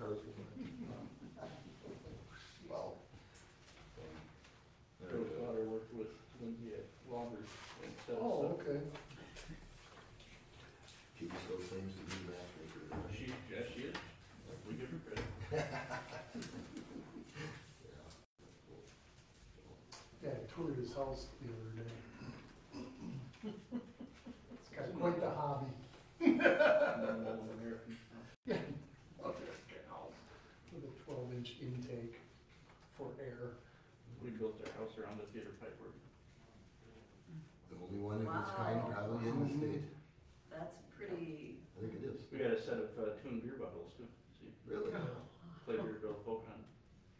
cars. Wow. Joe's daughter worked with Lindsay at Loggers and sells Oh, stuff. okay. She just so claims to be a matchmaker. Yes, she is. We give her credit. Yeah, I toured his house the other day. It's got quite the hobby. Normal American. Yeah. With a 12-inch intake for air. We built our house around the theater pipework. The only one of its kind probably in the state. That's pretty, I think it is. We got a set of tuned beer bottles too. See, Really? play beer bill poke on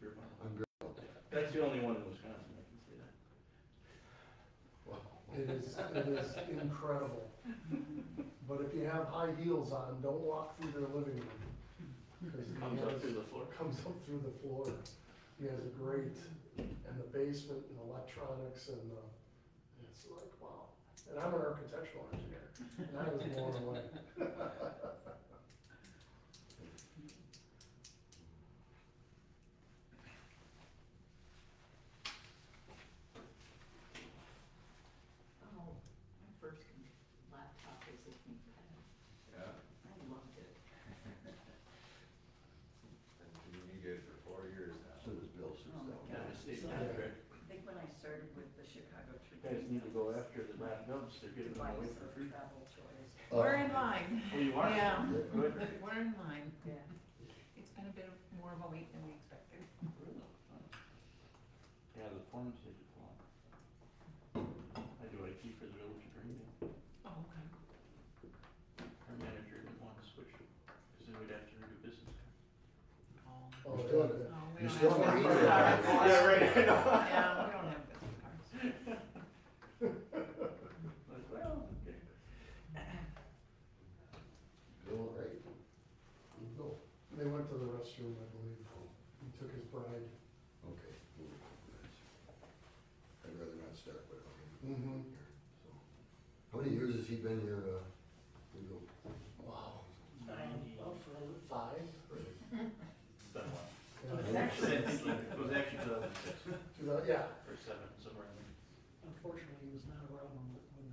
beer bottle. I'm good. That's the only one in Wisconsin, I can say that. Wow. It is incredible. But if you have high heels on, don't walk through their living room. Because Comes up through the floor. comes up through the floor. He has a great, and the basement and electronics and it's like, wow. And I'm an architectural engineer, and I was blown away. oh, my first laptop was a ThinkPad. Yeah, I loved it. you get it for 4 years now. So does Bill. Oh my Yeah, God. the state So contract. I think when I started with the Chicago You Tribune. guys need to go after the lab nubs, they're giving them away for free. Travel choice. We're in line. Oh, you are? Yeah. Good. We're in line. Yeah. It's been a bit more of a wait than we expected. Really? Fun. Yeah, the forms they do long. I do IT for the village of Greenville. Oh, okay. Our manager didn't want to switch, because then we'd have to renew business cards. Oh. Oh, You're still- yeah. No, we You're don't still have green business there. cards. Yeah, right, I know. Yeah, we don't have business cards. Like, well, okay. Bill, right? No, they went to the restroom, I believe. He took his bride. Okay. I'd rather not start with him. Mm-hmm. So, how many years has he been here, Bill? Wow. 90. About for 5. It's been a while. Yeah. I think it was actually 2006 Yeah. or 7, somewhere in there. Unfortunately, he was not around when they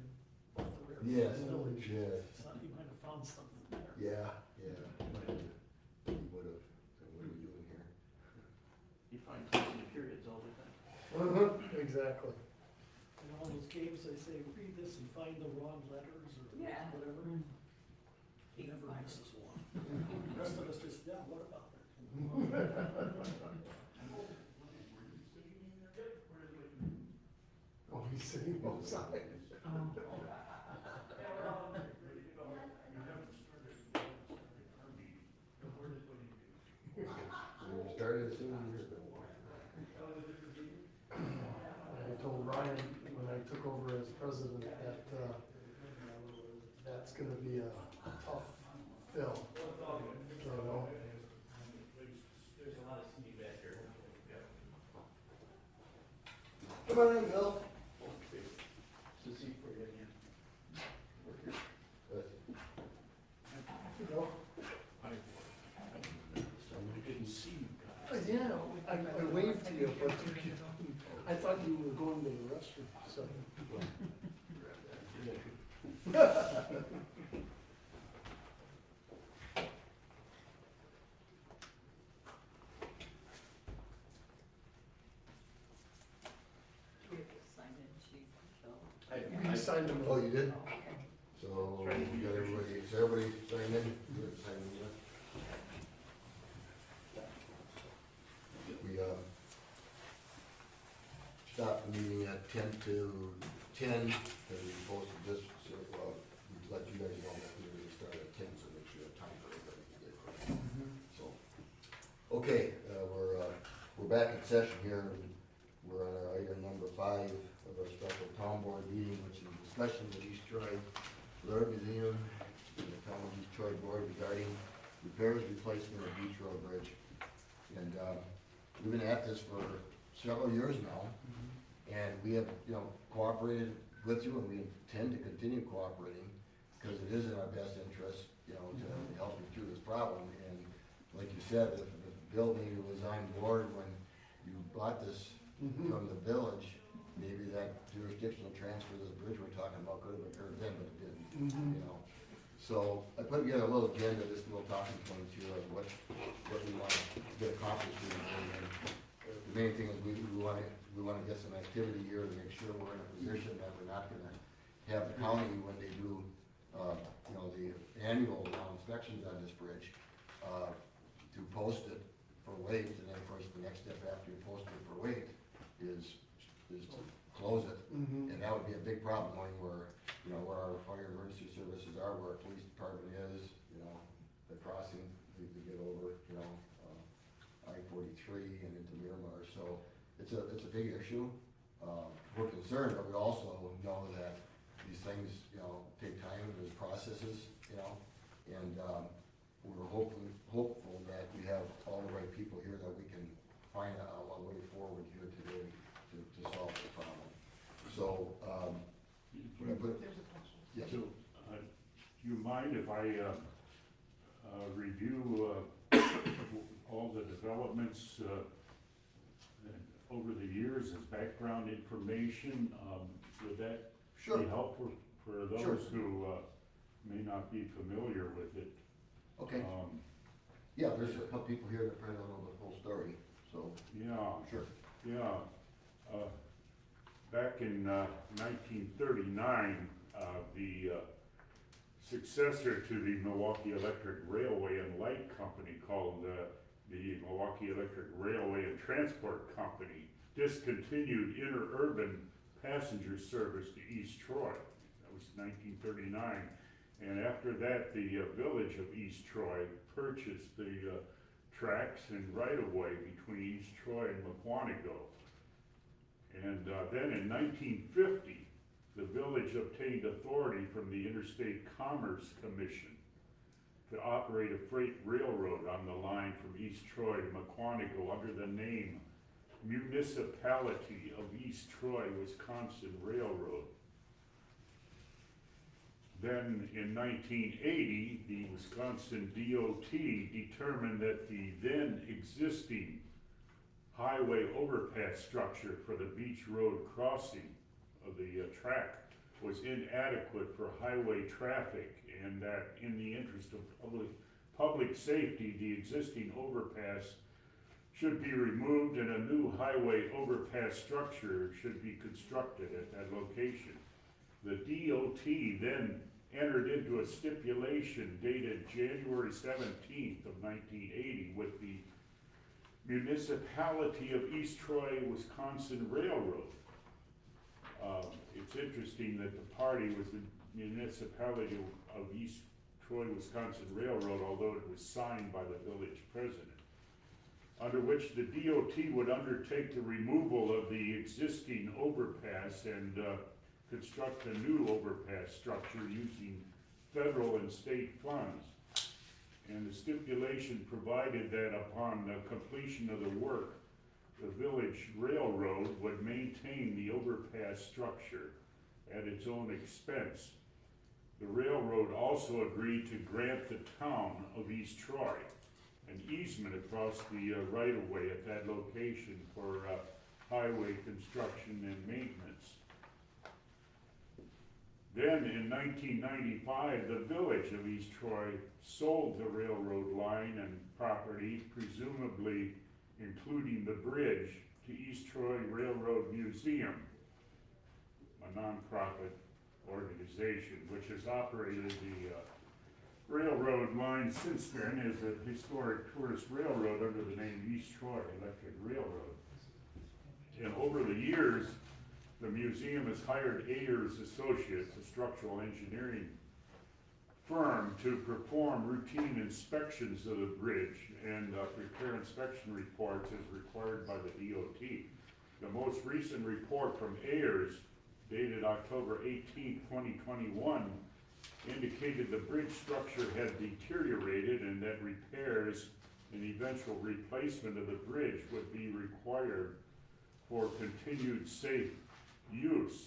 bought the railroad. Yes, village. yes. So he might have found something there. Yeah, yeah. He would've, so what are we doing here? You find missing periods all the time. Exactly. In all those games, they say, read this and find the wrong letters or Yeah. whatever. He never misses one. The rest of us just, yeah, what about it? Oh, he's sitting outside. We started as soon as you I told Ryan when I took over as president that, that's gonna be a tough fill, you know? There's a lot of sneak back here. Come on in, Bill. Okay. It's a seat for you again. Work here. You know? I didn't see you guys. Yeah, I waved to you, but I thought you were going to the restroom, so. Do we have to sign in, Chief, Phil? You signed them. Oh, you did? Oh, okay. So, we got everybody, so everybody sign in? You have to sign in, yeah? We, stopped the meeting at 10 to 10, and we posted this, so, we let you guys know that we were gonna start at 10, so make sure you have time for everybody to get there. So, okay, we're back in session here, and we're on our item number 5 of our special town board meeting, which is a discussion with East Troy Railroad Museum and the town of East Troy board regarding repairs, replacement of Beach Road Bridge. And, we've been at this for several years now, and we have, cooperated with you, and we intend to continue cooperating, because it is in our best interest, to help you through this problem. And like you said, if Bill maybe was on board when you bought this Mhm. from the village, maybe that jurisdictional transfer of this bridge we're talking about could have occurred then, but it didn't, Mhm. you know? So I put together a little agenda, this little talking points here of what we wanna get accomplished here. And the main thing is we wanna get some activity here to make sure we're in a position that we're not gonna have the county, when they do, you know, the annual inspections on this bridge, to post it for weight, and then of course the next step after you post it for weight is to close it. Mhm. And that would be a big problem knowing where, you know, where our fire emergency services are, where our police department is, you know, the crossing to get over, you know, I-43 and into Miramar, so it's a big issue. We're concerned, but we also know that these things, you know, take time, there's processes, you know, and, we're hopeful that we have all the right people here that we can find a way forward here today to solve the problem. So, what I put, There's a question. yes, So, do you mind if I, review, all the developments, over the years as background information? Would that sure, be helpful for Sure. those who, may not be familiar with it? okay. Yeah, there's a couple people here that probably don't know the whole story, so, Yeah, sure. yeah. Back in 1939, the successor to the Milwaukee Electric Railway and Light Company, called the Milwaukee Electric Railway and Transport Company, discontinued interurban passenger service to East Troy. That was 1939. And after that, the village of East Troy purchased the tracks and right-of-way between East Troy and Mukwonago. And then in 1950, the village obtained authority from the Interstate Commerce Commission to operate a freight railroad on the line from East Troy to Mukwonago under the name Municipality of East Troy, Wisconsin Railroad. Then in 1980, the Wisconsin DOT determined that the then existing highway overpass structure for the Beach Road crossing of the track was inadequate for highway traffic, and that in the interest of public safety, the existing overpass should be removed and a new highway overpass structure should be constructed at that location. The DOT then entered into a stipulation dated January 17th of 1980 with the Municipality of East Troy, Wisconsin Railroad. It's interesting that the party was the Municipality of East Troy, Wisconsin Railroad, although it was signed by the village president, under which the DOT would undertake the removal of the existing overpass and construct a new overpass structure using federal and state funds. And the stipulation provided that upon the completion of the work, the village railroad would maintain the overpass structure at its own expense. The railroad also agreed to grant the town of East Troy an easement across the right-of-way at that location for highway construction and maintenance. Then in 1995, the village of East Troy sold the railroad line and property, presumably including the bridge, to East Troy Railroad Museum, a nonprofit organization which has operated the railroad line since then as a historic tourist railroad under the name East Troy Electric Railroad. And over the years, the museum has hired Ayers Associates, a structural engineering firm, to perform routine inspections of the bridge and prepare inspection reports as required by the DOT. The most recent report from Ayers, dated October 18, 2021, indicated the bridge structure had deteriorated and that repairs and eventual replacement of the bridge would be required for continued safe use.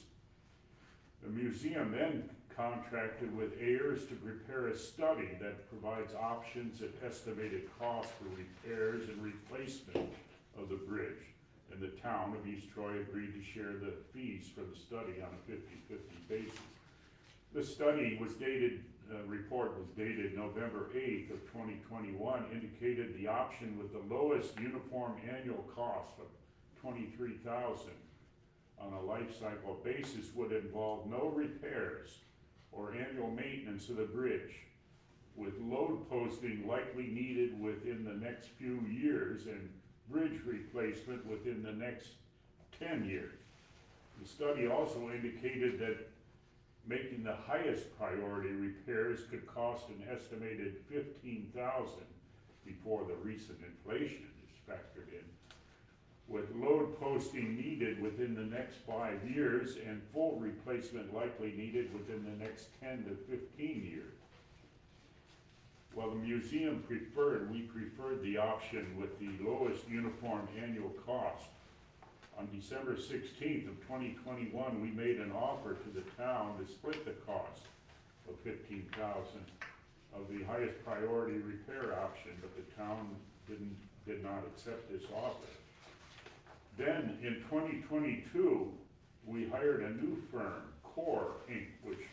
The museum then contracted with Ayers to prepare a study that provides options and estimated costs for repairs and replacement of the bridge. And the town of East Troy agreed to share the fees for the study on a 50-50 basis. The study was dated, report was dated November 8th of 2021, indicated the option with the lowest uniform annual cost of $23,000 on a life cycle basis would involve no repairs or annual maintenance of the bridge, with load posting likely needed within the next few years and bridge replacement within the next 10 years. The study also indicated that making the highest priority repairs could cost an estimated $15,000 before the recent inflation is factored in, with load posting needed within the next 5 years and full replacement likely needed within the next 10 to 15 years. While the museum we preferred the option with the lowest uniform annual cost. On December 16th of 2021, we made an offer to the town to split the cost of $15,000 of the highest priority repair option, but the town did not accept this offer. Then in 2022, we hired a new firm, Core Inc., which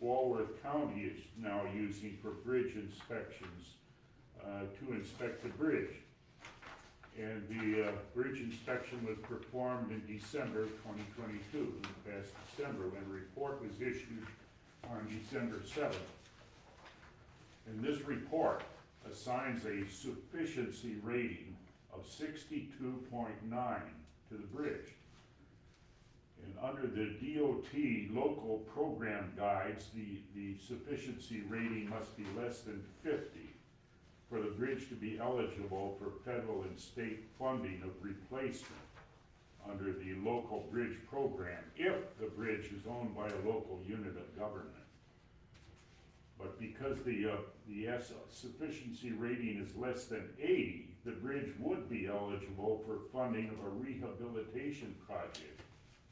Walworth County is now using for bridge inspections to inspect the bridge. And the bridge inspection was performed in December of 2022, in past December, when a report was issued on December 7th. And this report assigns a sufficiency rating of 62.9 to the bridge. And under the DOT local program guides, the sufficiency rating must be less than 50 for the bridge to be eligible for federal and state funding of replacement under the local bridge program, if the bridge is owned by a local unit of government. But because the sufficiency rating is less than 80, the bridge would be eligible for funding of a rehabilitation project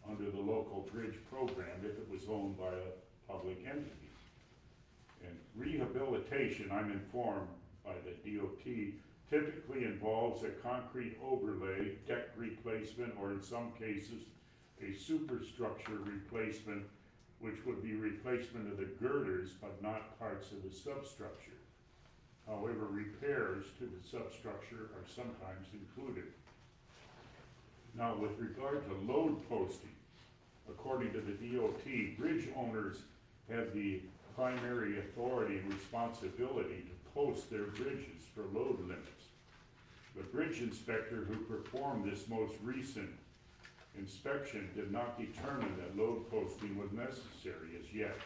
under the local bridge program if it was owned by a public entity. And rehabilitation, I'm informed by the DOT, typically involves a concrete overlay, deck replacement, or in some cases, a superstructure replacement, which would be replacement of the girders, but not parts of the substructure. However, repairs to the substructure are sometimes included. Now, with regard to load posting, according to the DOT, bridge owners have the primary authority and responsibility to post their bridges for load limits. The bridge inspector who performed this most recent inspection did not determine that load posting was necessary as yet,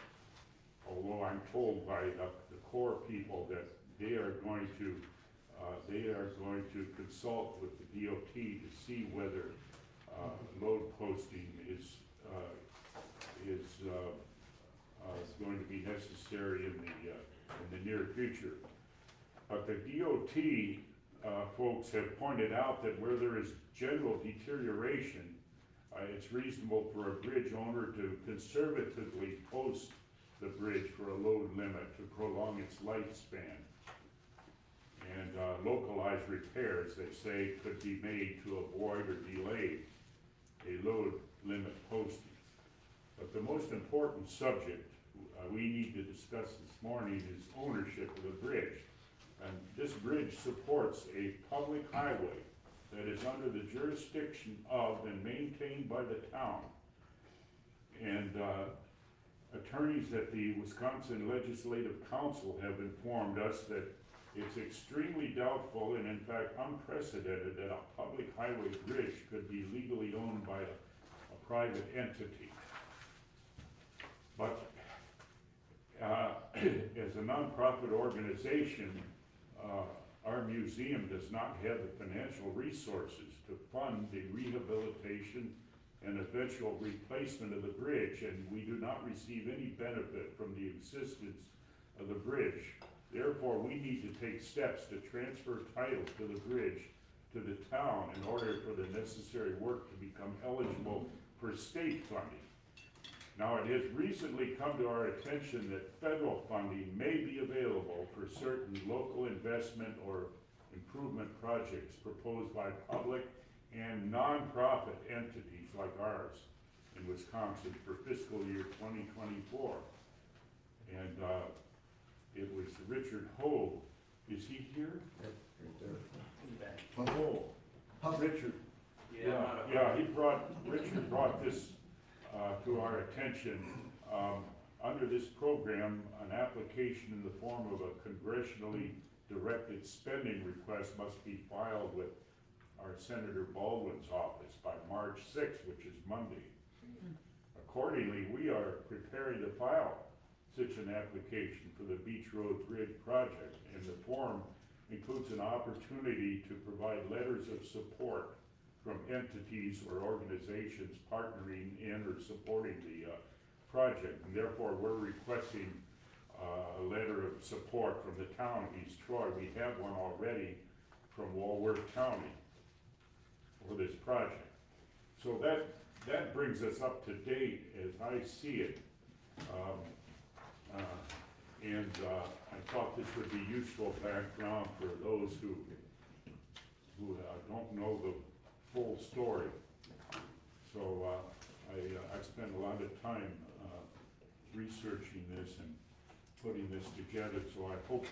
although I'm told by the Corps people that they are going to consult with the DOT to see whether load posting is going to be necessary in the near future. But the DOT folks have pointed out that where there is general deterioration, it's reasonable for a bridge owner to conservatively post the bridge for a load limit to prolong its lifespan. And localized repairs, they say, could be made to avoid or delay a load limit posting. But the most important subject we need to discuss this morning is ownership of the bridge. And this bridge supports a public highway that is under the jurisdiction of and maintained by the town. And attorneys at the Wisconsin Legislative Council have informed us that it's extremely doubtful and in fact unprecedented that a public highway bridge could be legally owned by a private entity. But as a nonprofit organization, our museum does not have the financial resources to fund the rehabilitation and eventual replacement of the bridge, and we do not receive any benefit from the existence of the bridge. Therefore, we need to take steps to transfer title to the bridge to the town in order for the necessary work to become eligible for state funding. Now, it has recently come to our attention that federal funding may be available for certain local investment or improvement projects proposed by public and nonprofit entities like ours in Wisconsin for fiscal year 2024. And it was Richard Hogue. Is he here? Right there. Oh, Richard. Yeah, Richard brought this to our attention. Under this program, an application in the form of a congressionally directed spending request must be filed with our Senator Baldwin's office by March 6th, which is Monday. Accordingly, we are preparing to file such an application for the Beach Road Bridge project, and the form includes an opportunity to provide letters of support from entities or organizations partnering in or supporting the project, and therefore we're requesting a letter of support from the town of East Troy. We have one already from Walworth County for this project. So that brings us up to date as I see it. I thought this would be useful background for those who don't know the full story. So I spent a lot of time researching this and putting this together, so I hope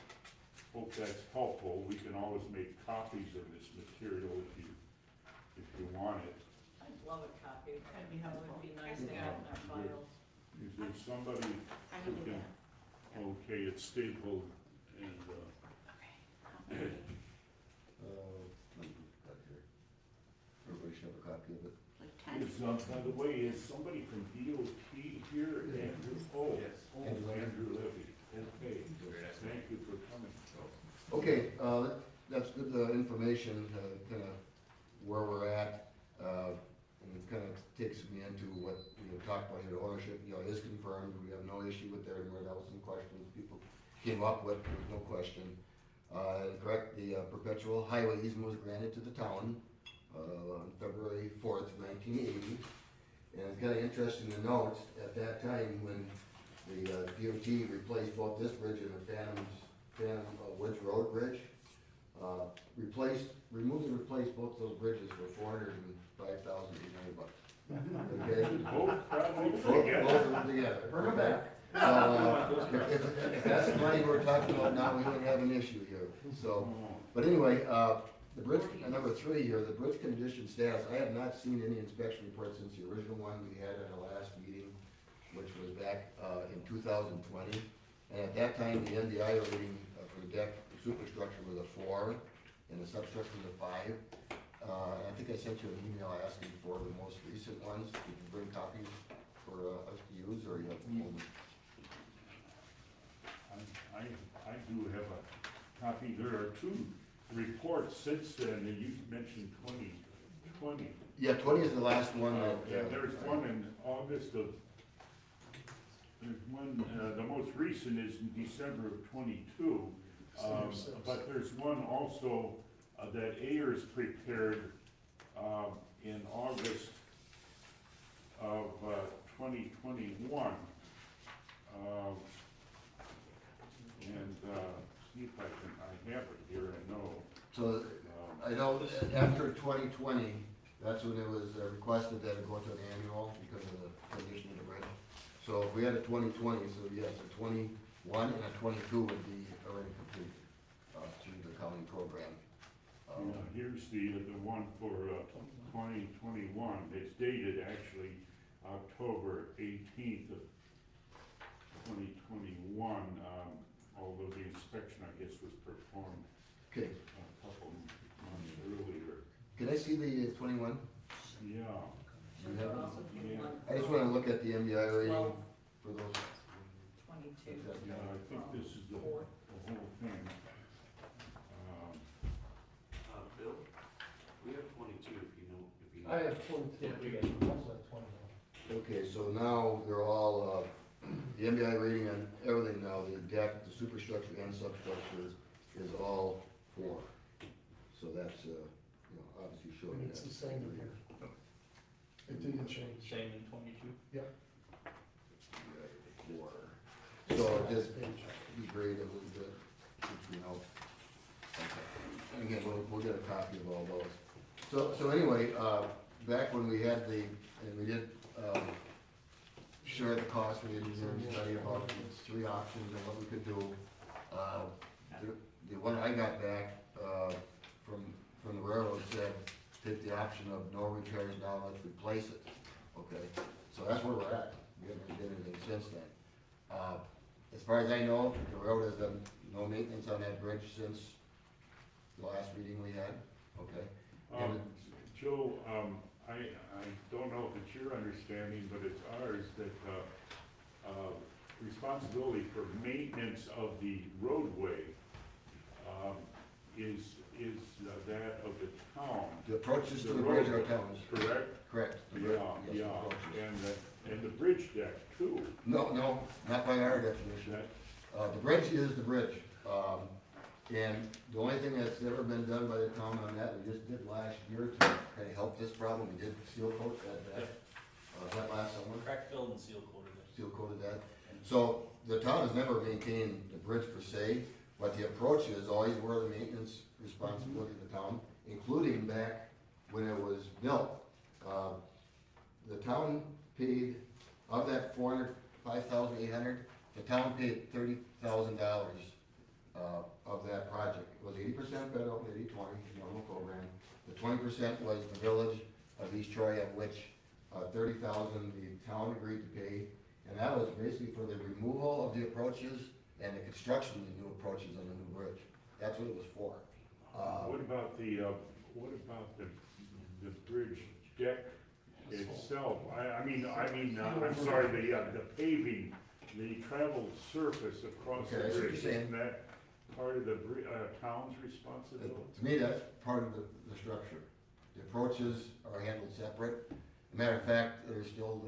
that's helpful. We can always make copies of this material if you want it. I'd love a copy. That'd be That helpful. would be nice to have in our files. Is there somebody I who can do can, that. okay, it's stapled and, Okay. Everybody should have a copy of it. Like 10? by the way, is somebody from DOT here? Yeah. Andrew? Oh, Yes. Andrew Levy. Okay, thank you for coming. Okay, that's good information, kind of where we're at. And it kind of takes me into what we talked about here, the ownership, is confirmed. We have no issue with there, and there was some questions people came up with, there's no question. Correct, the perpetual highway easement was granted to the town on February 4th, 1980. And it's kind of interesting to note, at that time when the DOT replaced both this bridge and the Phantom Woods Road Bridge, removed and replaced both those bridges for $405,800. Okay? Both projects Both together. of them together. Bring them back. So, if that's the money we're talking about now, we wouldn't have an issue here, so. But anyway, the bridge, number 3 here, the bridge condition status, I have not seen any inspection report since the original one we had at our last meeting, which was back, in 2020. And at that time, the NDI rating for the deck, the superstructure was a 4, and the substructure was a 5. I think I sent you an email asking for the most recent ones. You can bring copies for us to use, or you have to hold them. I do have a copy. There are 2 reports since then, and you mentioned 2020. Yeah, 20 is the last one that. Yeah, there's one in August of, there's one, the most recent is in December of 22. But there's one also that Ayers prepared in August of 2021. See if I have it here, I know. So, I know after 2020, that's when it was requested that it go to an annual because of the condition of the bridge. So if we had a 2020, so yes, a 21 and a 22 would be already complete through the county program. Here's the one for 2021. It's dated actually October 18th of 2021, although the inspection, I guess, was performed Okay, a couple months earlier. can I see the 21? Yeah. Do you have it? Also, if you want I just wanna look at the MBI rating 12, for those. 22. Yeah, I think this is the whole thing. Bill, we have 22 if you know, if you. I have 22. Okay, so now they're all, the MBI rating on everything now, the deck, the superstructure and substructure is all 4. So that's, obviously showing And that. it's the same here. It didn't change. Same in 22? Yep. floor. So just degrade a little bit, you know. And again, we'll get a copy of all those. So anyway, back when we had and we did, share the cost with the engineering study about these three options and what we could do. The one I got back, from the railroad said, take the option of no repairs now, let's replace it, okay? So that's where we're at, we haven't done anything since then. As far as I know, the railroad has done no maintenance on that bridge since the last meeting we had, okay? And Joe, I don't know if it's your understanding, but it's ours that, responsibility for maintenance of the roadway, is that of the town. the approaches to the bridge are towns, Correct? correct? The Yeah, bridge- yes, the yeah, approaches. and the bridge deck too. No, not by our definition. That, The bridge is the bridge. And the only thing that's ever been done by the town on that, we just did last year to kind of help this problem, we did seal coat that, was that last summer? Crack filled and seal coated it. Seal coated that. So the town has never maintained the bridge per se, but the approach is always were the maintenance responsibility of the town, including back when it was built. The town paid, of that 5,800, the town paid $30,000 of that project. It was 80% federal, 80/20, normal program. The 20% was the village of East Troy, of which 30,000 the town agreed to pay. And that was basically for the removal of the approaches and the construction of the new approaches on the new bridge. That's what it was for. what about the bridge deck itself? I'm sorry, the paving, the traveled surface across Okay, I the see what bridge, you're saying. isn't that part of the town's responsibility? To me, that's part of the structure. The approaches are handled separate. Matter of fact, there's still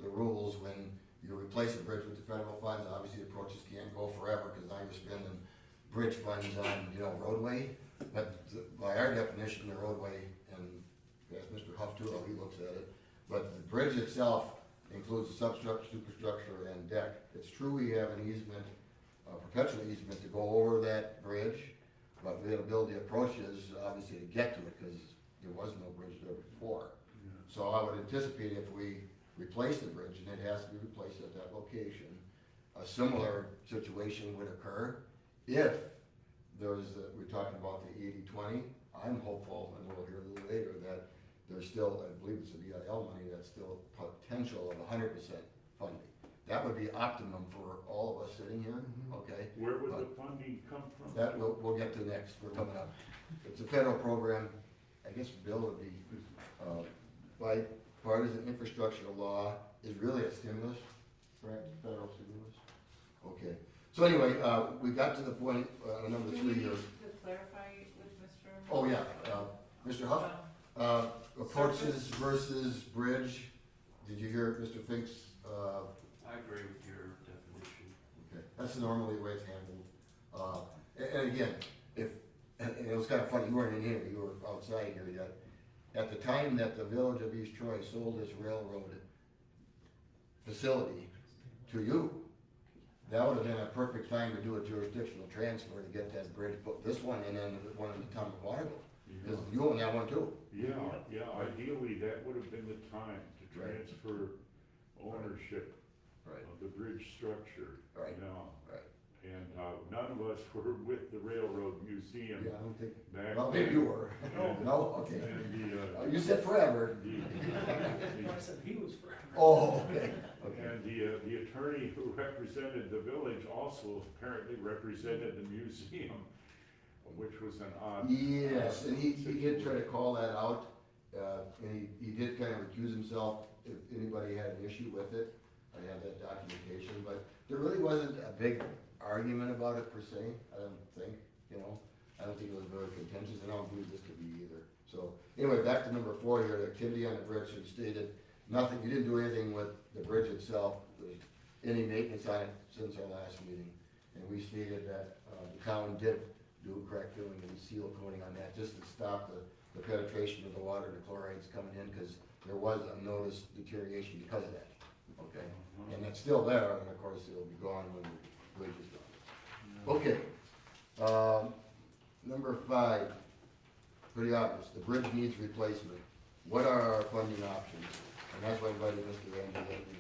the rules when you replace a bridge with the federal funds, obviously the approaches can't go forever, because now you're spending bridge funds on, roadway. But by our definition, the roadway, and yes, Mr. Huff too, how he looks at it, but the bridge itself includes the substructure, superstructure, and deck. It's true we have an easement, a perpetual easement to go over that bridge, but we had to build the approaches, obviously, to get to it, because there was no bridge there before. So I would anticipate if we replace the bridge, and it has to be replaced at that location, a similar situation would occur. If we're talking about the 80/20, I'm hopeful, and we'll hear a little later, that there's still, I believe it's the VIL money, that's still potential of 100% funding. That would be optimum for all of us sitting here, okay? Where would the funding come from? That we'll get to next, we're coming up. It's a federal program, I guess Bill would be, bipartisan infrastructure law is really a stimulus, correct, federal stimulus? Okay, so anyway, we got to the point, number 3 here. To clarify with Mr. Oh, yeah, Mr. Huff, approaches versus bridge, did you hear Mr. Fink's, I agree with your definition. okay, that's normally the way it's handled. And again, and it was kind of funny, you weren't in here, you were outside here yet. At the time that the village of East Troy sold this railroad facility to you, that would have been a perfect time to do a jurisdictional transfer to get that bridge, put this one in and the one in the town of Waterville. Because you own that one too. Yeah, ideally, that would have been the time to Right. transfer ownership Right. of the bridge structure. Right. Yeah. Right. And, none of us were with the Railroad Museum Yeah, I don't think, back. well, maybe you were. And- No, okay. And You said forever. I said he was forever. Oh, okay, okay. And the attorney who represented the village also apparently represented the museum, which was an odd. Yes, and he did try to call that out, and he did kind of recuse himself if anybody had an issue with it. I have that documentation, but there really wasn't a big argument about it per se, I don't think, I don't think it was very contentious, and I don't believe this could be either. So, anyway, back to number 4 here, the activity on the bridge, you stated nothing, you didn't do anything with the bridge itself, any maintenance on it since our last meeting. And we stated that, the town did do crack filling and seal coating on that, just to stop the penetration of the water, the chlorides coming in, because there was a noticed deterioration because of that. okay? And it's still there, and of course, it'll be gone when the bridge is done. Okay, number 5, pretty obvious, the bridge needs replacement. What are our funding options? And that's why I invited Mr. Randy Linton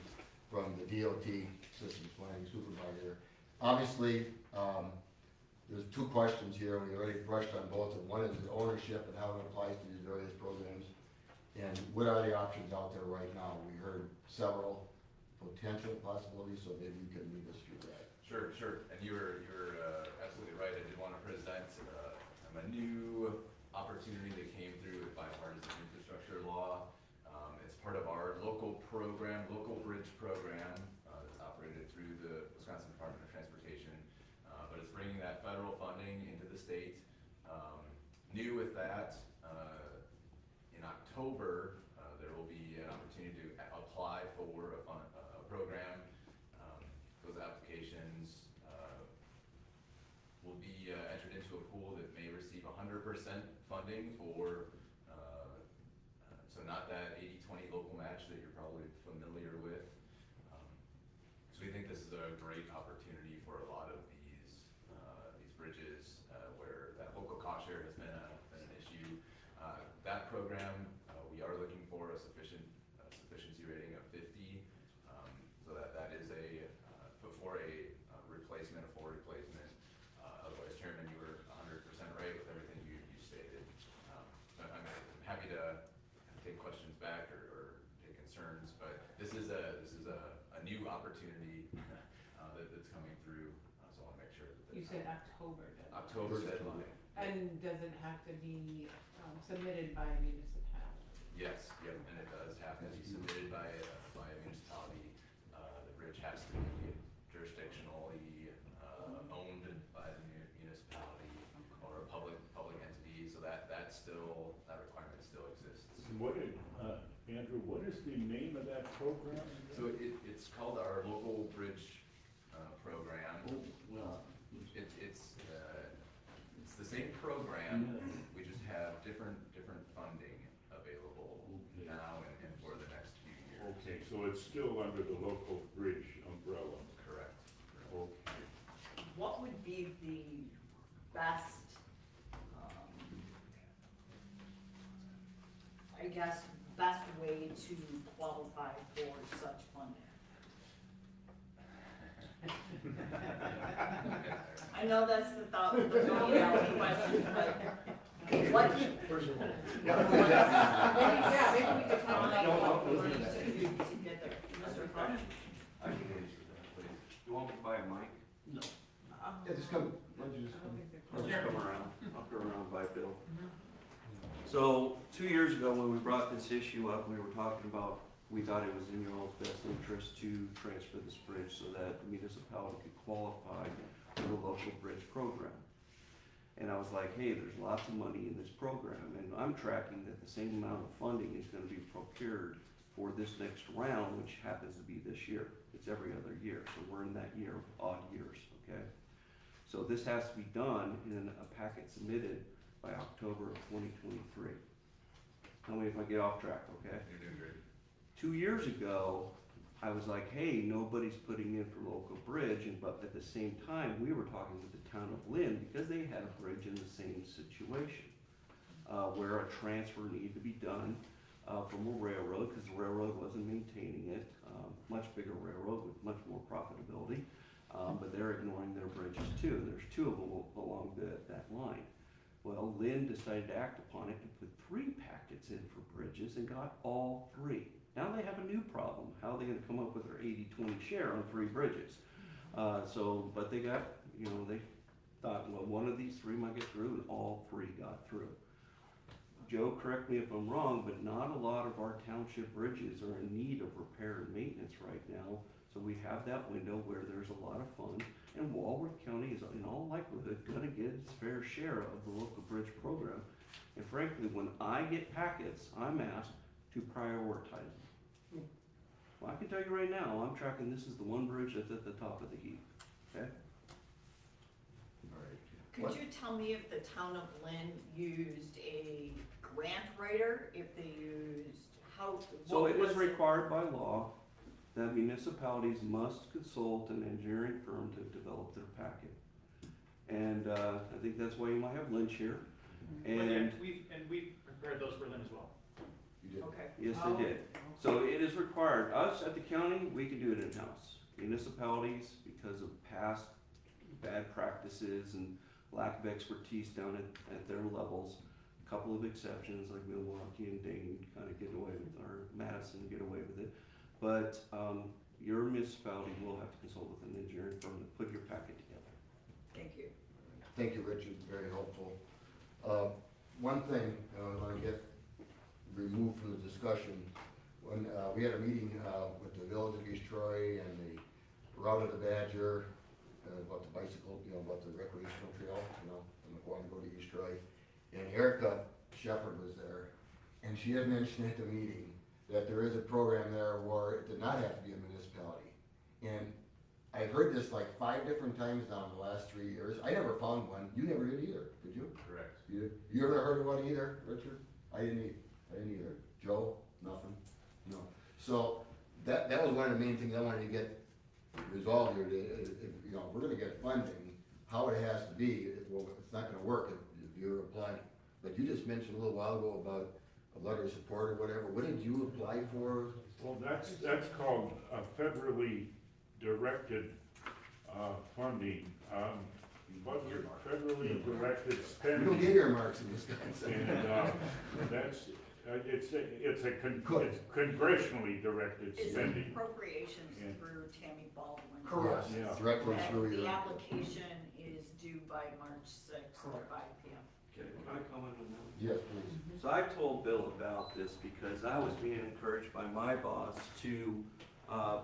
from the DOT Systems Planning Supervisor. Obviously, there's 2 questions here, we already brushed on both of them. One is the ownership and how it applies to these various programs. And what are the options out there right now? We heard several potential possibilities, so maybe you can lead us through that. Sure, and you're absolutely right. I did want to present a new opportunity that came through with bipartisan infrastructure law. It's part of our local program, local bridge program, that's operated through the Wisconsin Department of Transportation. But it's bringing that federal funding into the state. New with that, in October, there will be an opportunity to apply for a program. Those applications will be entered into a pool that may receive 100% funding for, so not that 80-20 local match that you're probably familiar with. So we think this is a great opportunity for a lot of these bridges where that local cost share has been an issue. That program, we are looking for a sufficiency rating of 50, so that is for a replacement, a full replacement. Otherwise, Chairman, you were 100% right with everything you stated. I'm happy to take questions back or take concerns, but this is a new opportunity that's coming through, so I want to make sure that You said October, doesn't it? October deadline. And does it have to be submitted by a municipality? Yes, yep, and it does have to be submitted by a municipality. The bridge has to be jurisdictionally owned by the municipality or a public entity, so that requirement still exists. And what did, Andrew, what is the name of that program? So it's called our local bridge program. It's the same program, we just have different funding available now and for the next few years. Okay, so it's still under the local bridge umbrella. Correct. Okay. What would be the best, I guess, best way to qualify for such funding? I know that's the thought, the million-dollar question, but what? Where's your money? Yeah, maybe we could talk I about don't what know we're to doing. get there. Mr. Fun? I can answer that, please. You want me to buy a mic? No. Yeah, just come, why don't you just come? I'll just come around, I'll go around by Bill. So, 2 years ago, when we brought this issue up, we were talking about, we thought it was in your all's best interest to transfer this bridge so that the municipality could qualify for the local bridge program. And I was like, hey, there's lots of money in this program, and I'm tracking that the same amount of funding is gonna be procured for this next round, which happens to be this year. It's every other year, so we're in that year of odd years, okay? So this has to be done in a packet submitted by October of 2023. Tell me if I get off track, okay? You're doing great. 2 years ago, I was like, hey, nobody's putting in for local bridge, but at the same time, we were talking with the town of Lynn because they had a bridge in the same situation, where a transfer needed to be done from a railroad, because the railroad wasn't maintaining it, much bigger railroad with much more profitability, but they're ignoring their bridges too. There's 2 of them along that line. Well, Lynn decided to act upon it and put 3 packets in for bridges and got all 3. Now they have a new problem. How are they gonna come up with their 80-20 share on 3 bridges? But they got, they thought, well, one of these 3 might get through, and all 3 got through. Joe, correct me if I'm wrong, but not a lot of our township bridges are in need of repair and maintenance right now. So we have that window where there's a lot of funds, and Walworth County is in all likelihood gonna get its fair share of the local bridge program. And frankly, when I get packets, I'm asked to prioritize them. Well, I can tell you right now, I'm tracking, this is the one bridge that's at the top of the heap, okay? All right. Could you tell me if the town of Lynn used a grant writer, if they used, So what it was required by law that municipalities must consult an engineering firm to develop their packet. And, I think that's why you might have Lynch here, and, we prepared those for them as well. You did. Okay. yes, they did. So it is required, us at the county, we can do it in-house. Municipalities, because of past bad practices and lack of expertise down at their levels, a couple of exceptions like Milwaukee and Dayton kind of get away with, or Madison get away with it. But, your municipality will have to consult with an engineering firm to put your packet together. Thank you. Thank you, Richard, very helpful. One thing, I want to get removed from the discussion, when, we had a meeting, with the Village of East Troy and the Route of the Badger, about the bicycle, about the recreational trail, from the Quantico to East Troy. And Erica Shepherd was there, and she had mentioned at the meeting that there is a program there where it did not have to be a municipality. And I've heard this like 5 different times now in the last 3 years. I never found one. You never did either, did you? Correct. You ever heard of one either, Richard? I didn't either. Joe? Nothing? No. So that was one of the main things I wanted to get resolved here. If we're gonna get funding, how it has to be, well, it's not gonna work if you're applying. But you just mentioned a little while ago about a letter of support or whatever. What did you apply for? Well, that's called federally directed, funding, but federally directed We spending. don't get earmarks in Wisconsin. And, that's, it's Good. congressionally directed Is spending. appropriations Yeah. through Tammy Baldwin? Correct. Yeah. Directly through And the your. application is due by March 6th at Correct. 5 p.m. Okay, can I comment on that? Yes, please. So I told Bill about this because I was being encouraged by my boss to,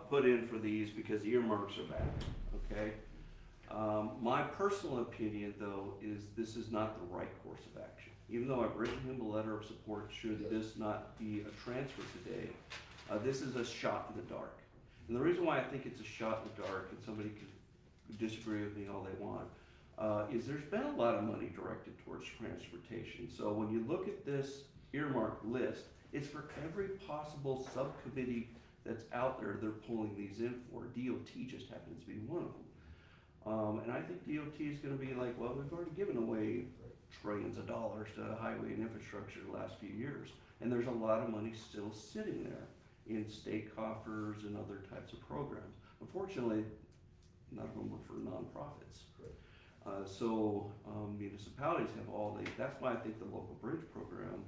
put in for these because earmarks are back, okay? My personal opinion though is this is not the right course of action. Even though I've written him a letter of support, should Yes. this not be a transfer today, this is a shot in the dark. And the reason why I think it's a shot in the dark, and somebody could disagree with me all they want, is there's been a lot of money directed towards transportation. So when you look at this earmark list, it's for every possible subcommittee that's out there they're pulling these in for. DOT just happens to be one of them. And I think DOT is gonna be like, well, we've already given away trillions of dollars to highway and infrastructure the last few years. And there's a lot of money still sitting there in state coffers and other types of programs. Unfortunately, none of them were for nonprofits. So municipalities have all the, that's why I think the local bridge program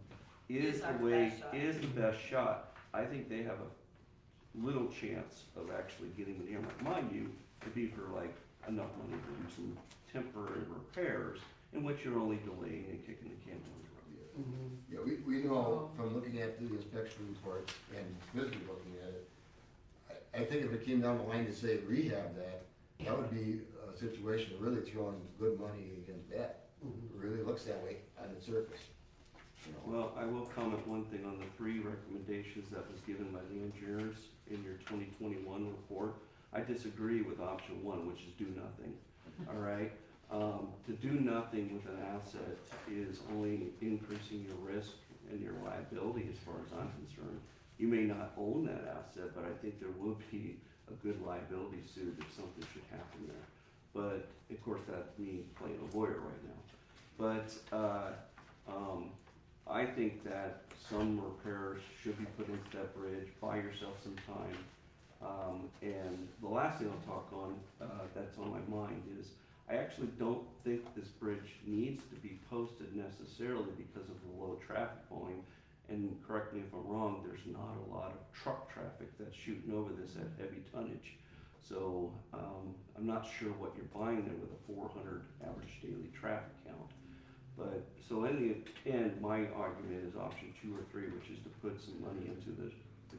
is Is our the way, best shot. is the best shot. I think they have a little chance of actually getting an earmark. Mind you, it'd be for like enough money to do some temporary repairs in which you're only delaying and kicking the can down the road. Yeah, we know from looking at the inspection reports and physically looking at it, I think if it came down the line to say rehab that would be a situation of really throwing good money against that. It really looks that way on the surface. Well, I will comment one thing on the 3 recommendations that was given by the engineers in your 2021 report. I disagree with option 1, which is do nothing, all right? To do nothing with an asset is only increasing your risk and your liability as far as I'm concerned. You may not own that asset, but I think there will be a good liability suit if something should happen there. But, of course, that's me playing a lawyer right now. But, I think that some repairs should be put into that bridge, buy yourself some time. And the last thing I'll talk on, that's on my mind is, I actually don't think this bridge needs to be posted necessarily because of the low traffic volume. And correct me if I'm wrong, there's not a lot of truck traffic that's shooting over this at heavy tonnage. So, I'm not sure what you're buying there with a 400 average daily traffic count. But, so in the end, my argument is option 2 or 3, which is to put some money into the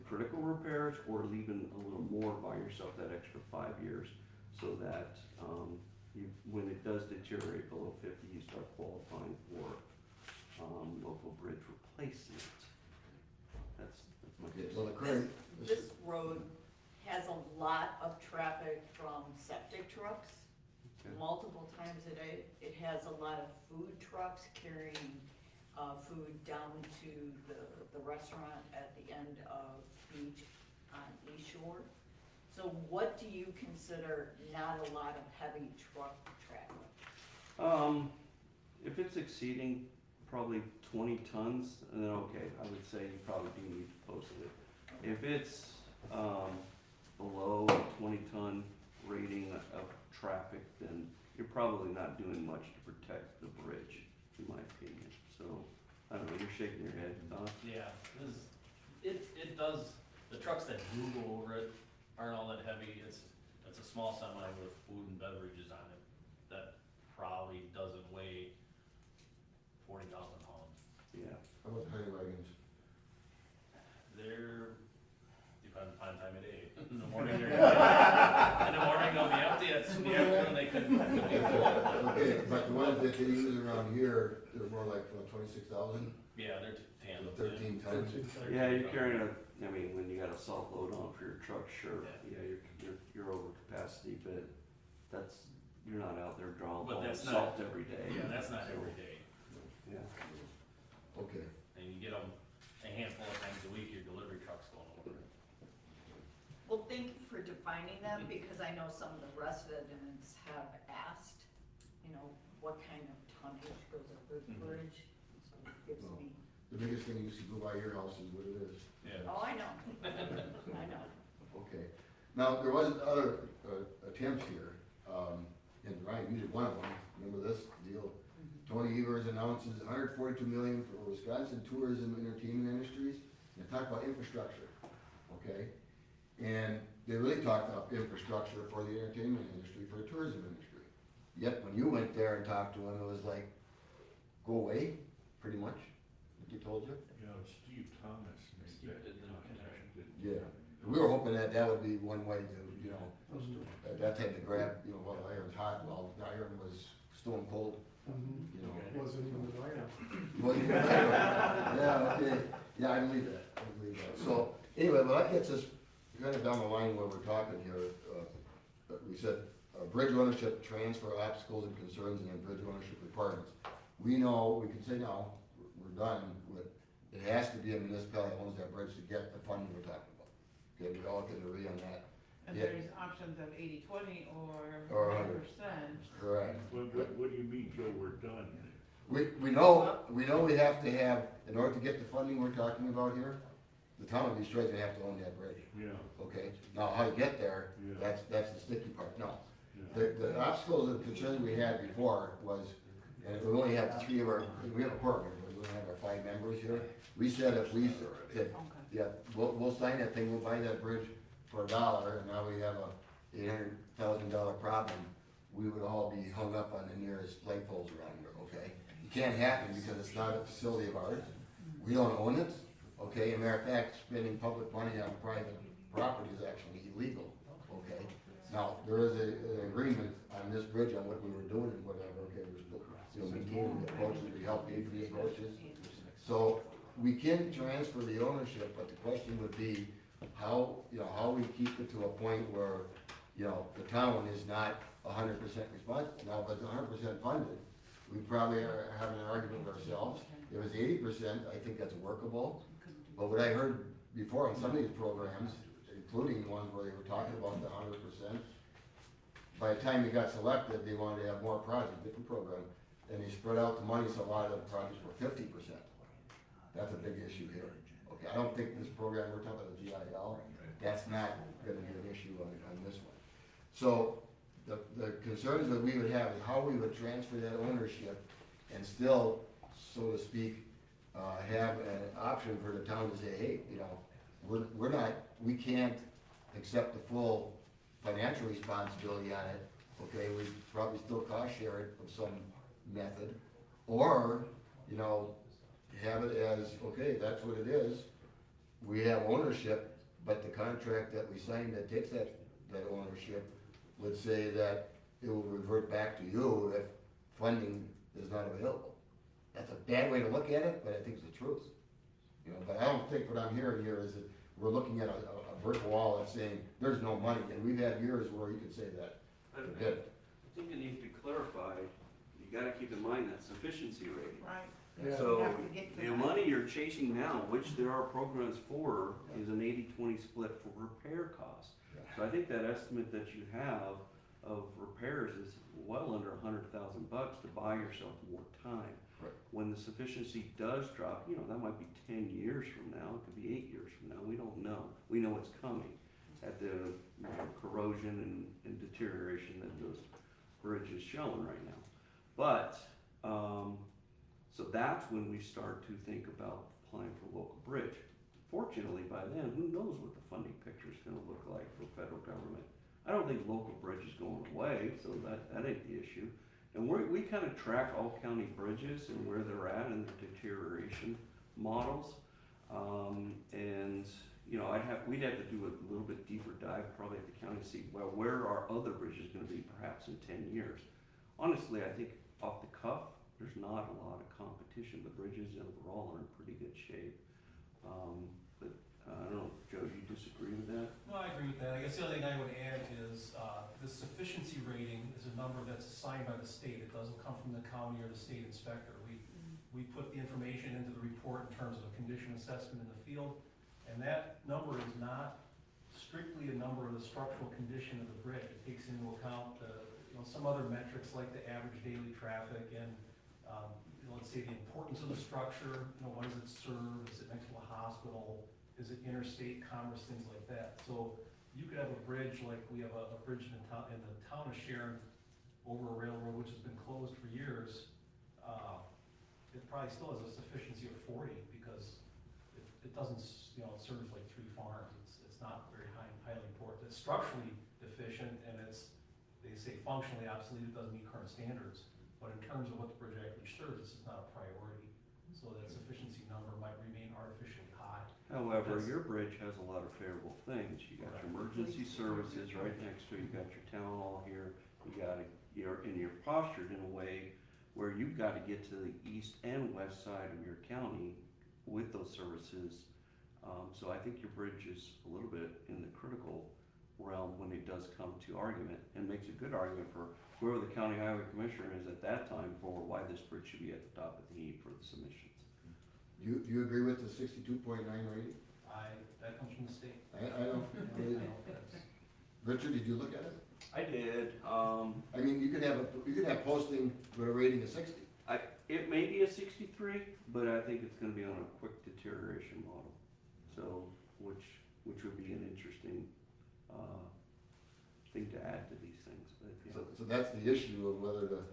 critical repairs or leaving a little more, buy yourself that extra 5 years so that, when it does deteriorate below 50, you start qualifying for, local bridge replacement. That's my Okay, guess. well, the current. This road has a lot of traffic from septic trucks, Okay. multiple times a day. It has a lot of food trucks carrying, food down to the restaurant at the end of beach on East Shore. So what do you consider not a lot of heavy truck traffic? If it's exceeding probably 20 tons, then okay, I would say you probably do need to post it. If it's, below a 20-ton rating of traffic, then you're probably not doing much to protect the bridge, in my opinion. So, I don't know, you're shaking your head, Don? Yeah, it does, the trucks that do go over it aren't all that heavy, it's a small semi with food and beverages on it that probably doesn't weigh 40,000 pounds. Yeah. How about the honey wagons? They're, depends upon time of day, in the morning they're empty, in the morning they'll be empty, in the afternoon they could be full. Okay, but the ones that they use around here, they're more like 26,000, Yeah, they're tandem. 13 tons. Yeah, you're carrying I mean, when you got a salt load on for your truck, sure, yeah, you're over capacity, but you're not out there drawing But that's salt not- every day. Yeah, that's not every day, Yeah. Okay, and you get them a handful of times a week, your delivery truck's going over it. Well, thank you for defining them, because I know some of the residents have asked, what kind of tonnage goes over the bridge, so it gives Well, me, the biggest thing you see go by your house is what it is. Yeah. oh, I know, I know. Okay, now, there was other attempts here, and Ryan, you did one of them, remember this deal? Tony Evers announces $142 million for Wisconsin tourism and entertainment industries, and they talk about infrastructure, okay? And they really talked about infrastructure for the entertainment industry, for the tourism industry. Yet, when you went there and talked to them, it was like, go away, pretty much, what they told you? Yeah, Steve Thomas made Steve that did the connection, didn't Yeah, we were hoping that that would be one way to, that type of grab, while the iron's hot, well, the iron was stone cold, Wasn't even the item. Well, yeah, okay, yeah, I believe that, So, anyway, well, that gets us kind of down the line where we're talking here, we said, bridge ownership, transfer obstacles and concerns, and then bridge ownership requirements. We know, we can say now, we're done with, it has to be a municipality that owns that bridge to get the funding we're talking about. Okay, we all can agree on that. And Yeah. there's options of 80/20 Or or 100. 100%. Correct. What do you mean, Joe, we're done? We know we have to have, in order to get the funding we're talking about here, the town of East Troy's gonna have to own that bridge, Yeah, okay? Now, how you get there, Yeah. that's the sticky part, no. yeah. The obstacles and concerns we had before was, and we only have we have a quorum, but we only have our 5 members here. We said if we said, yeah, we'll sign that thing, we'll buy that bridge for $1, and now we have a $800,000 problem, we would all be hung up on the nearest light poles around here, okay? It can't happen because it's not a facility of ours, we don't own it, okay? As a matter of fact, spending public money on private property is actually illegal, okay? Now, there is an agreement on this bridge on what we were doing and whatever, okay, we're still maintaining the approaches, we help pay for the approaches. So, we can transfer the ownership, but the question would be, how we keep it to a point where, the town is not 100% responsible. Now, if it's 100% funded, we probably are having an argument with ourselves. If it's 80%, I think that's workable. But what I heard before on some of these programs, including the ones where they were talking about the 100%, by the time they got selected, they wanted to have more projects, different program, and they spread out the money, so a lot of the projects were 50%. That's a big issue here. Okay, I don't think this program, we're talking about the GIL, that's not gonna be an issue on this one. So, the concerns that we would have is how we would transfer that ownership and still, so to speak, have an option for the town to say, hey, we can't accept the full financial responsibility on it, okay, we probably still cost share it of some method, or, have it as, okay, that's what it is, we have ownership, but the contract that we signed that takes that ownership would say that it will revert back to you if funding is not available. That's a bad way to look at it, but I think it's the truth. But I don't think what I'm hearing here is that we're looking at a brick wall and saying, there's no money, and we've had years where you could say that. I think it needs to be clarified, you gotta keep in mind that sufficiency rating. Right. Yeah. So, have to get to the that. money you're chasing now, which there are programs for, is an 80-20 split for repair costs. So I think that estimate that you have of repairs is well under $100,000 to buy yourself more time. Right. When the sufficiency does drop, that might be 10 years from now, it could be 8 years from now, we don't know. We know it's coming at the corrosion and deterioration that those bridges showing right now. But, so that's when we start to think about applying for local bridge. Fortunately, by then, who knows what the funding picture is gonna look like for federal government. I don't think local bridge is going away, so that ain't the issue. And we kind of track all county bridges and where they're at in their deterioration models. We'd have to do a little bit deeper dive probably at the county to see, well, where are other bridges gonna be perhaps in 10 years? Honestly, I think off the cuff, there's not a lot of competition. The bridges overall are in pretty good shape. But I don't know, Joe, do you disagree with that? No, I agree with that. I guess the other thing I would add is, the sufficiency rating is a number that's assigned by the state. It doesn't come from the county or the state inspector. We put the information into the report in terms of a condition assessment in the field, and that number is not strictly a number of the structural condition of the bridge. It takes into account some other metrics like the average daily traffic and, let's say the importance of the structure, what does it serve, is it next to a hospital, is it interstate commerce, things like that. So you could have a bridge, like we have a bridge in the town of Sharon over a railroad which has been closed for years. It probably still has a sufficiency of 40 because it doesn't, it serves like 3 farms. It's not very highly important. It's structurally deficient and they say functionally obsolete, it doesn't meet current standards. But in terms of what the bridge actually serves, this is not a priority. So that sufficiency number might remain artificially high. However, your bridge has a lot of favorable things. You got your emergency services right next to it, you got your town hall here, you're postured in a way where you've got to get to the east and west side of your county with those services. So I think your bridge is a little bit in the critical realm when it does come to argument, and makes a good argument for whoever the county highway commissioner is at that time for why this bridge should be at the top of the heap for the submissions. Do you agree with the 62.9 rating? That comes from the state. I don't, Richard, did you look at it? I did. I mean, you could have posting with a rating of 60. It may be a 63, but I think it's gonna be on a quick deterioration model. So, which would be an interesting, thing to add to these things, but yeah. So that's the issue of whether to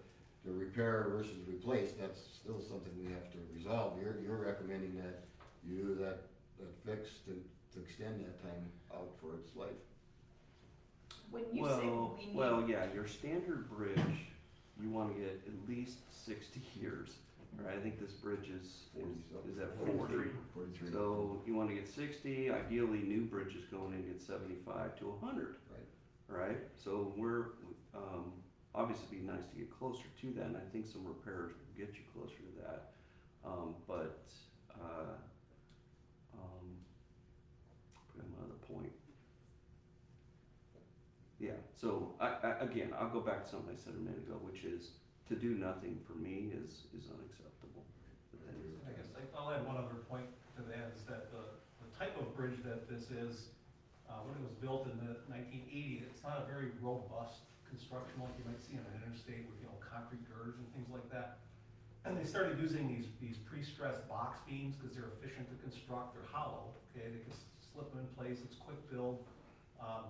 repair versus replace. That's still something we have to resolve. You're recommending that you do that fix to extend that time out for its life. When you say we need. Well, yeah, your standard bridge, you wanna get at least 60 years, right? I think this bridge is at 40. 43. So you wanna get 60, ideally new bridges going in get 75 to 100. Right, so we're, obviously it'd be nice to get closer to that, and I think some repairs will get you closer to that. Forgot my other point. Yeah, so again, I'll go back to something I said a minute ago, which is to do nothing for me is unacceptable. But that is- I guess I'll add one other point to that, is that the type of bridge that this is, when it was built in the 1980s, it's not a very robust construction like you might see on an interstate with, concrete girders and things like that. And they started using these pre-stressed box beams because they're efficient to construct. They're hollow, okay, they can slip them in place, it's quick build.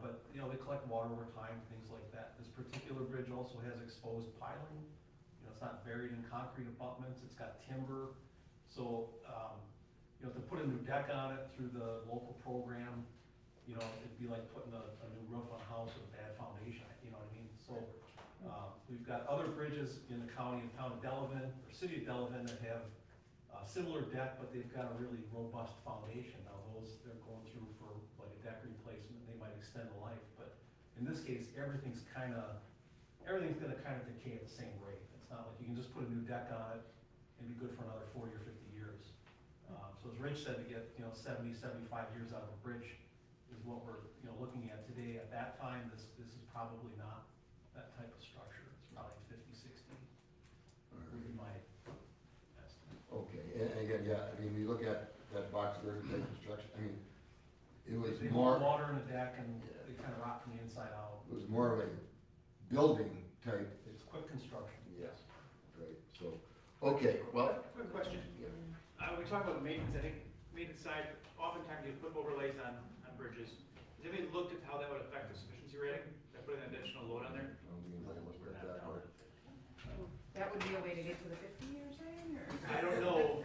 But, they collect water over time, things like that. This particular bridge also has exposed piling. It's not buried in concrete abutments, it's got timber. So, to put a new deck on it through the local program, it'd be like putting a new roof on a house with a bad foundation, you know what I mean? So, we've got other bridges in the county, in town of Delavan, or city of Delavan, that have a similar deck, but they've got a really robust foundation. Now those, they're going through for like a deck replacement, they might extend the life, but in this case, everything's gonna kind of decay at the same rate. It's not like you can just put a new deck on it and be good for another 40 or 50 years. So as Rich said, to get, 70, 75 years out of a bridge is what we're, looking at today. At that time, this is probably not that type of structure. It's probably 50, 60, would be my estimate. Okay. And again, yeah, I mean, you look at that box bird type construction, I mean, it was They more, hold water in the deck and they kind of rot from the inside out. it was more of a building type, It's quick construction. yes, right, so, okay, well, Quick question. yeah. When we talk about maintenance, I think maintenance side, oftentimes you put overlays on bridges. Has anybody looked at how that would affect the sufficiency rating, by putting an additional load on there? I don't think anybody looked at that part. That would be a way to get to the 50 you're saying, or? I don't know,